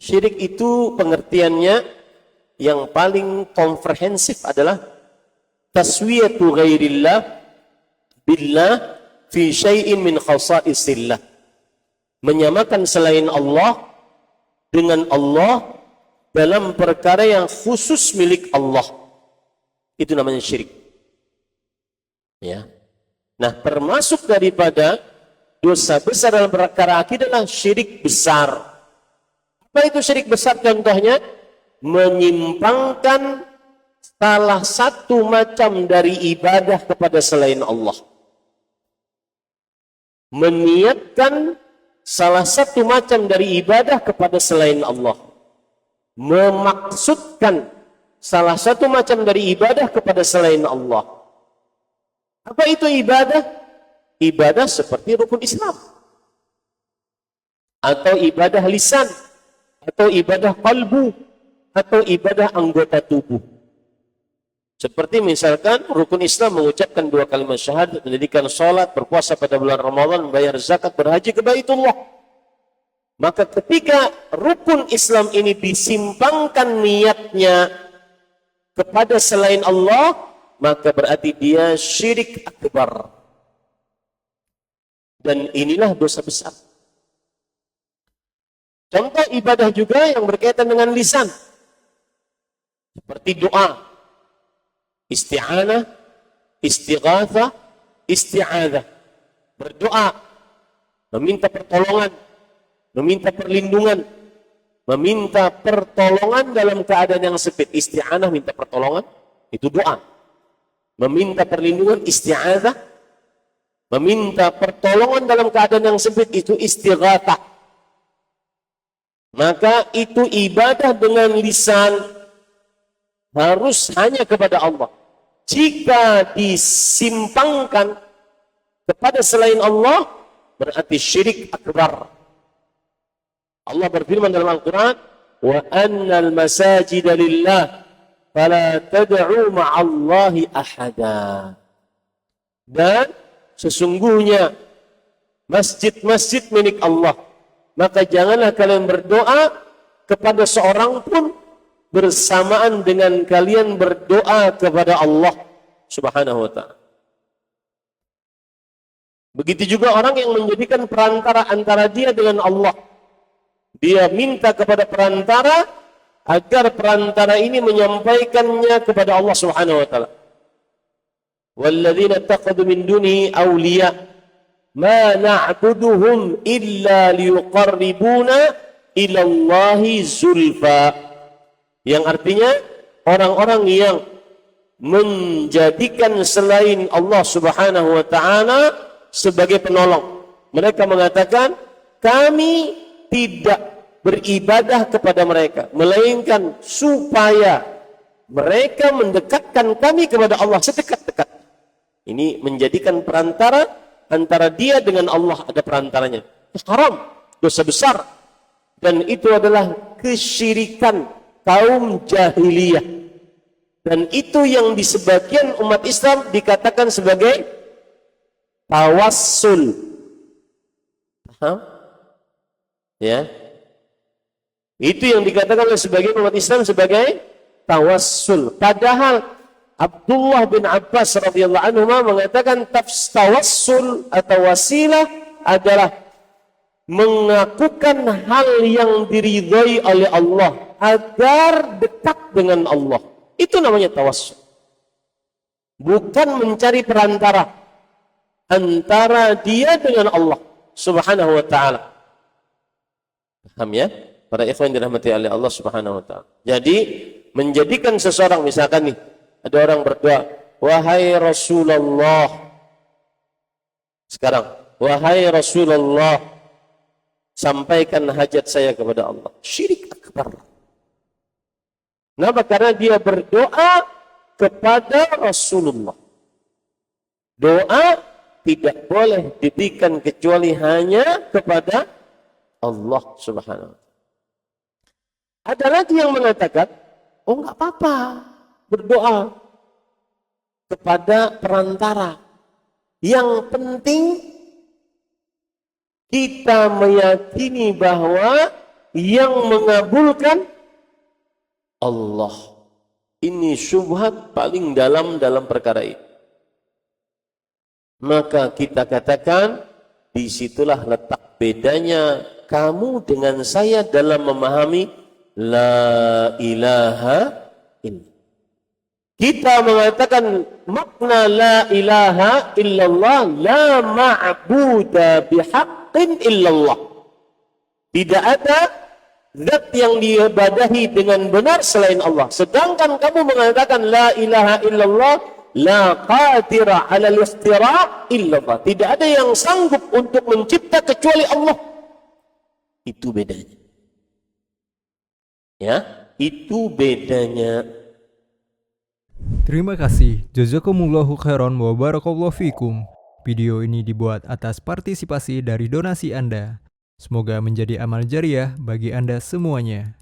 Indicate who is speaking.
Speaker 1: Syirik itu pengertiannya yang paling komprehensif adalah taswiyatu ghairillah billah fi syai'in min khasaisillah. Menyamakan selain Allah dengan Allah dalam perkara yang khusus milik Allah. Itu namanya syirik. Ya. Nah, termasuk daripada dosa besar dalam perkara akidah adalah syirik besar. Apa itu syirik besar? Contohnya, menyimpangkan salah satu macam dari ibadah kepada selain Allah. Meniatkan salah satu macam dari ibadah kepada selain Allah. Memaksudkan salah satu macam dari ibadah kepada selain Allah. Apa itu ibadah? Ibadah seperti rukun Islam. Atau ibadah lisan. Atau ibadah kalbu. Atau ibadah anggota tubuh. Seperti misalkan rukun Islam mengucapkan 2 kalimat syahadat, mendirikan sholat, berpuasa pada bulan Ramadan, membayar zakat, berhaji ke Baitullah. Maka ketika rukun Islam ini disimpangkan niatnya kepada selain Allah, maka berarti dia syirik akbar. Dan inilah dosa besar. Contoh ibadah juga yang berkaitan dengan lisan. Seperti doa, isti'anah, istighatsah, isti'adzah. Berdoa, meminta pertolongan, meminta perlindungan, meminta pertolongan dalam keadaan yang sempit. Isti'anah, minta pertolongan, itu doa. Meminta perlindungan, isti'adzah. Meminta pertolongan dalam keadaan yang sempit, itu istighatsah. Maka itu ibadah dengan lisan harus hanya kepada Allah. Jika disimpangkan kepada selain Allah, berarti syirik akbar. Allah berfirman dalam Al-Quran, wa annal masajida lillah fala tad'u ma'allahi ahada. Dan sesungguhnya masjid-masjid milik Allah, maka janganlah kalian berdoa kepada seorang pun bersamaan dengan kalian berdoa kepada Allah Subhanahu wa ta'ala. Begitu juga orang yang menjadikan perantara antara dia dengan Allah. Dia minta kepada perantara agar perantara ini menyampaikannya kepada Allah Subhanahu wa ta'ala. Walladzina taqadu min dunihi awliya ma na'buduhum illa liyuqarribuna ila Allahi zulfa. Yang artinya orang-orang yang menjadikan selain Allah Subhanahu wa ta'ala sebagai penolong. Mereka mengatakan, kami tidak beribadah kepada mereka, melainkan supaya mereka mendekatkan kami kepada Allah sedekat-dekat. Ini menjadikan perantara antara dia dengan Allah, ada perantaranya. Haram, dosa besar. Dan itu adalah kesyirikan kaum jahiliyah. Dan itu yang di sebagian umat Islam dikatakan sebagai tawassul. Paham? Ya. Itu yang dikatakan oleh sebagian umat Islam sebagai tawassul. Padahal Abdullah bin Abbas radhiyallahu anhu mengatakan tawassul atau wasilah adalah mengakukan hal yang diridhai oleh Allah agar dekat dengan Allah. Itu namanya tawassul. Bukan mencari perantara antara dia dengan Allah Subhanahu wa ta'ala. Paham ya? Para ikhwan yang dirahmati oleh Allah Subhanahu wa ta'ala. Jadi menjadikan seseorang, misalkan nih, ada orang berdoa, wahai Rasulullah. Sekarang, wahai Rasulullah, sampaikan hajat saya kepada Allah. Syirik akbar. Kenapa? Karena dia berdoa kepada Rasulullah. Doa tidak boleh diberikan kecuali hanya kepada Allah Subhanahu wa ta'ala. Ada lagi yang mengatakan, oh enggak apa-apa berdoa kepada perantara. Yang penting kita meyakini bahwa yang mengabulkan Allah. Ini syubhat paling dalam perkara ini. Maka kita katakan, disitulah letak bedanya kamu dengan saya dalam memahami la ilaha illallah. Kita mengatakan makna la ilaha illallah, la ma'buda bihaqqin illallah. Tidak ada zat yang diibadahi dengan benar selain Allah. Sedangkan kamu mengatakan la ilaha illallah, la qadira 'ala al-ikhtira' illallah. Tidak ada yang sanggup untuk mencipta kecuali Allah. Itu bedanya. Ya, itu bedanya.
Speaker 2: Terima kasih. Jazakumullahu khairan wa barakallahu fikum. Video ini dibuat atas partisipasi dari donasi Anda. Semoga menjadi amal jariah bagi Anda semuanya.